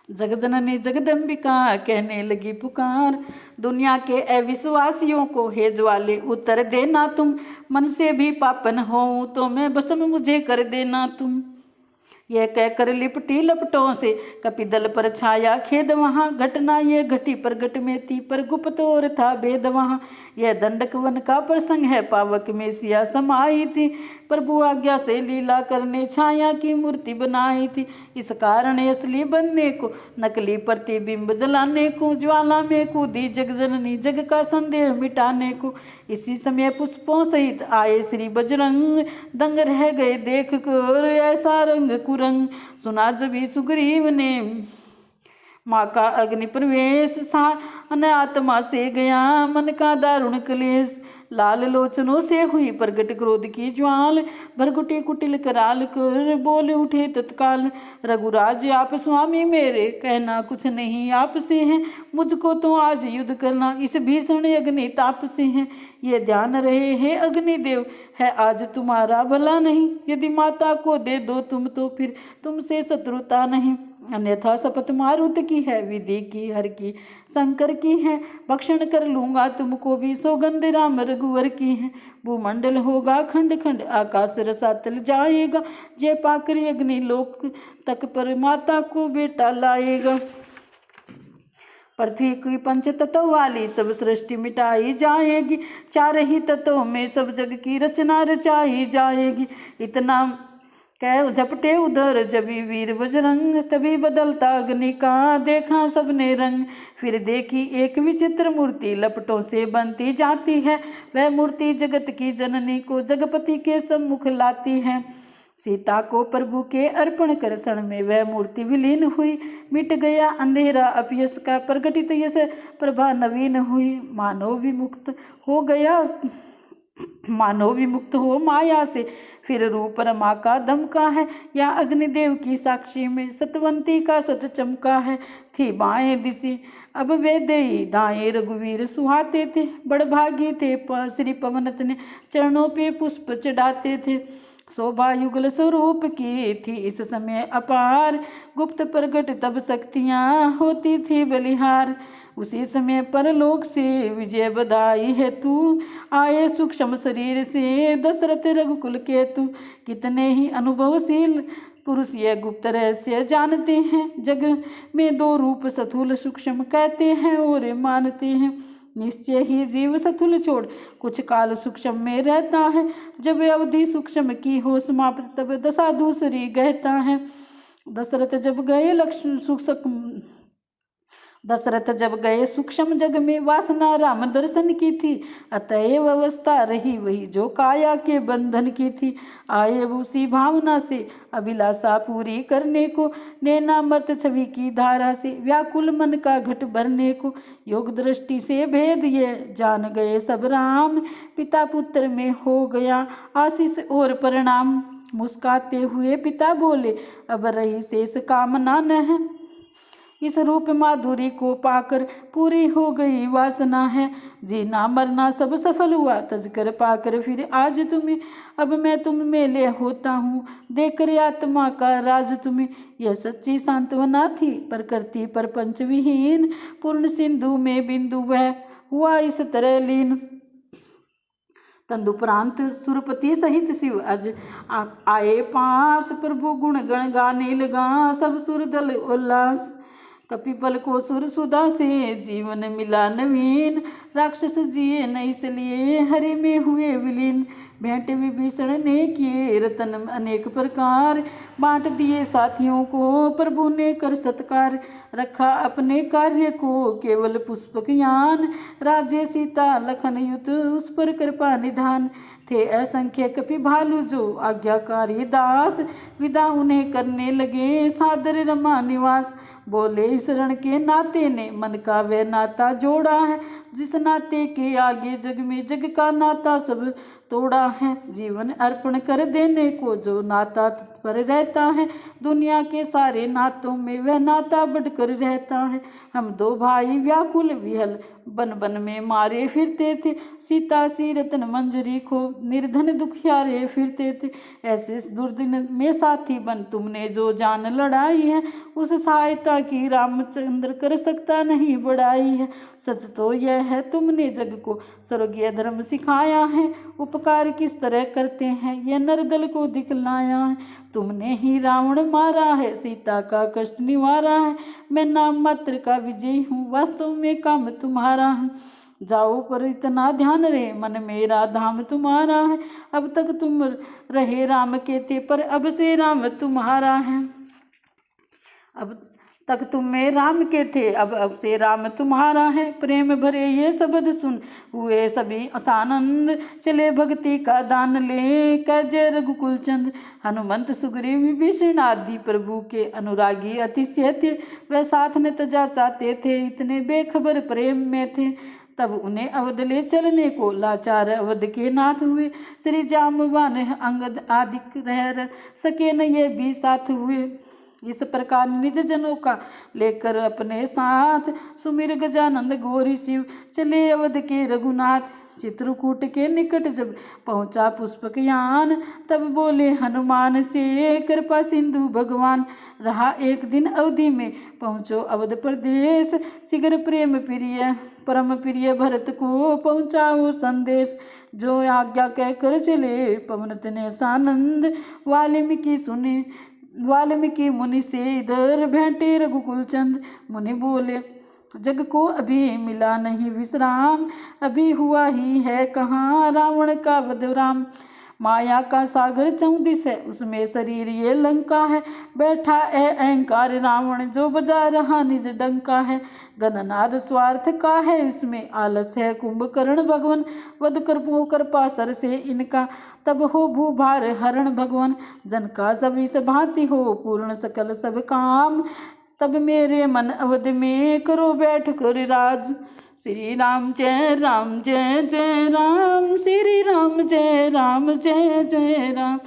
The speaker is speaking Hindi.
जगजननी जगदम्बिका कहने लगी पुकार, दुनिया के अविश्वासियों को हे ज्वाले उत्तर देना तुम, मन से भी पापन हो तो मैं भस्म मुझे कर देना तुम। यह कहकर लिपटी लपटों से कपिदल पर छाया खेद, वहाँ घटना ये घटी प्रगट में थी पर गुप्त और था भेद वहाँ। यह दंडक वन का प्रसंग है, पावक में सिया समाई थी, प्रभु आज्ञा से लीला करने छाया की मूर्ति बनाई थी। इस कारण असली बनने को नकली प्रतिबिंब जलाने को, ज्वाला में कूदी जगजननी जग का संदेह मिटाने को। इसी समय पुष्पों सहित आए श्री बजरंग, दंग रह गए देख कर ऐसा रंग कुरंग। सुना जब सुग्रीव ने माँ का अग्नि प्रवेश, सा अन आत्मा से गया मन का दारुण क्लेश। लाल लोचनों से हुई प्रगट क्रोध की ज्वाल, भरगुटी कुटिल कराल कर बोल उठे तत्काल। रघुराज आप स्वामी मेरे, कहना कुछ नहीं आपसे है, मुझको तो आज युद्ध करना इस भीषण अग्नि ताप से है। ये ध्यान रहे है अग्निदेव, है आज तुम्हारा भला नहीं, यदि माता को दे दो तुम तो फिर तुमसे शत्रुता नहीं। अन्यथा शपथ मारुत की है, विधि की हर की शंकर की है, भक्षण कर लूंगा तुमको भी, सौगंध राम रघुवर की है। भूमंडल होगा खंड खंड, आकाश रसातल जाएगा, जय पाकर अग्नि लोक तक पर माता को बेटा लाएगा। पृथ्वी की पंच तत्व वाली सब सृष्टि मिटाई जाएगी, चार ही तत्वों में सब जग की रचना रचाई जाएगी। इतना कह झपटे उधर जबी वीर बजरंग, तभी बदलता अग्नि का देखा सबने रंग। फिर देखी एक विचित्र मूर्ति लपटों से बनती जाती है, वह मूर्ति जगत की जननी को जगपति के सम्मुख लाती है। सीता को प्रभु के अर्पण कर क्षण में वह मूर्ति विलीन हुई, मिट गया अंधेरा अपयस का, प्रगटित यश प्रभा नवीन हुई। मानव विमुक्त हो माया से, फिर रूप रमा का दमका है, या अग्निदेव की साक्षी में सतवंती का सत चमका है। थी बाएं दिशी अब वे देई, दाएं रघुवीर सुहाते थे, बड़भागी थे श्री पवनत ने चरणों पे पुष्प चढ़ाते थे। शोभा युगल स्वरूप की थी इस समय अपार, गुप्त प्रगट तब शक्तियाँ होती थी बलिहार। उसी समय परलोक से विजय बधाई है तू, आए सूक्ष्म शरीर से दशरथ रघुकुल के तू। कितने ही अनुभवशील पुरुष यह गुप्त रहस्य जानते हैं, जग में दो रूप स्थूल सूक्ष्म कहते हैं और मानते हैं। निश्चय ही जीव स्थूल छोड़ कुछ काल सूक्ष्म में रहता है, जब अवधि सूक्ष्म की हो समाप्त तब दशा दूसरी गहता है। दशरथ जब गए सूक्ष्म जग में, वासना राम दर्शन की थी, अतएव अवस्था रही वही जो काया के बंधन की थी। आए उसी भावना से अभिलाषा पूरी करने को, नैनामृत छवि की धारा से व्याकुल मन का घट भरने को। योग दृष्टि से भेद ये जान गए सब राम, पिता पुत्र में हो गया आशीष और परिणाम। मुस्काते हुए पिता बोले, अब रही शेष कामना न है, इस रूप माधुरी को पाकर पूरी हो गई वासना है। जीना मरना सब सफल हुआ तजकर पाकर फिर आज तुम्हें, अब मैं तुम में ले होता हूँ, देकर आत्मा का राज तुम्हें। यह सच्ची सांत्वना थी प्रकृति पर पंचविहीन, पूर्ण सिंधु में बिंदु वह हुआ इस तरह लीन। तदुपरांत सुरपति सहित शिव अज आए पास, प्रभु गुण गण गाने लगा सब सुर दल उल्लास। कपिपल को सुर सुधा से जीवन मिला नवीन, राक्षस जिए न इसलिए हरि में हुए विलीन। भेंट विभीषण ने किए रतन अनेक प्रकार, बांट दिए साथियों को प्रभु ने कर सत्कार। रखा अपने कार्य को केवल पुष्पक यान, राज्य सीता लखन युत उस पर कृपा निधान। थे असंख्य कपि भालू जो आज्ञाकारी दास, विदा उन्हें करने लगे सादर रमा निवास। बोले इस रण के नाते ने मन का वह नाता जोड़ा है, जिस नाते के आगे जग में जग का नाता सब तोड़ा है। जीवन अर्पण कर देने को जो नाता पर रहता है। दुनिया के सारे नातों में वह नाता बढ़कर रहता है। हम दो भाई व्याकुल विहल बन बन में मारे फिरते थे। सीता सी रतन मंजरी खो निर्धन दुखियारे फिरते थे। ऐसे दुर्दिन में साथी बन तुमने जो जान लड़ाई है, उस सहायता की रामचंद्र कर सकता नहीं बड़ाई है। सच तो यह है तुमने जग को स्वर्गीय धर्म सिखाया है। उपकार किस तरह करते हैं यह नरदल को दिखलाया है। तुमने ही रावण मारा है, सीता का कष्ट निवारा है। मैं नाम मात्र का विजयी हूँ, वास्तव में काम तुम्हारा है। जाओ पर इतना ध्यान रहे, मन मेरा धाम तुम्हारा है। अब तक तुम रहे राम के थे, पर अब से राम तुम्हारा है। अब तक तुम में राम के थे, अब से राम तुम्हारा है। प्रेम भरे ये शब्द सुन हुए सभी असानंद। चले भक्ति का दान ले कै जय रघुकुल चंद। हनुमंत सुग्रीव विभीषण आदि प्रभु के अनुरागी अतिशय थे। वह साथ न तजा चाहते थे, इतने बेखबर प्रेम में थे। तब उन्हें अवध ले चलने को लाचार अवध के नाथ हुए। श्री जामवान अंगद आदि रह सके न ये भी साथ हुए। इस प्रकार निज जनों का लेकर अपने साथ सुमिर गजानंद गौरी शिव चले अवध के रघुनाथ। चित्रकूट के निकट जब पहुँचा पुष्पक यान, तब बोले हनुमान से कृपा सिंधु भगवान। रहा एक दिन अवधि में पहुँचो अवध प्रदेश। शीघ्र प्रेम प्रिय परम प्रिय भरत को पहुँचाओ संदेश। जो आज्ञा कहकर चले पवन तने सानंद। वाल्मीकि मुनि से इधर भेंटे रघुकुल चंद। मुनि बोले जग को अभी मिला नहीं विश्राम, अभी हुआ ही है कहाँ रावण का वध राम। माया का सागर 34 है, उसमें शरीर ये लंका है। बैठा अहंकार रावण जो बजा रहा निज डंका है। गणनाद स्वार्थ का है, इसमें आलस है कुंभकर्ण भगवान। वध कृपा सर से इनका, तब हो भूभार हरण भगवान। जन का सभी भांति हो पूर्ण सकल सब काम, तब मेरे मन अवध में करो बैठ कर राज। श्री राम जय राम जय जय राम, श्री राम जय जय राम।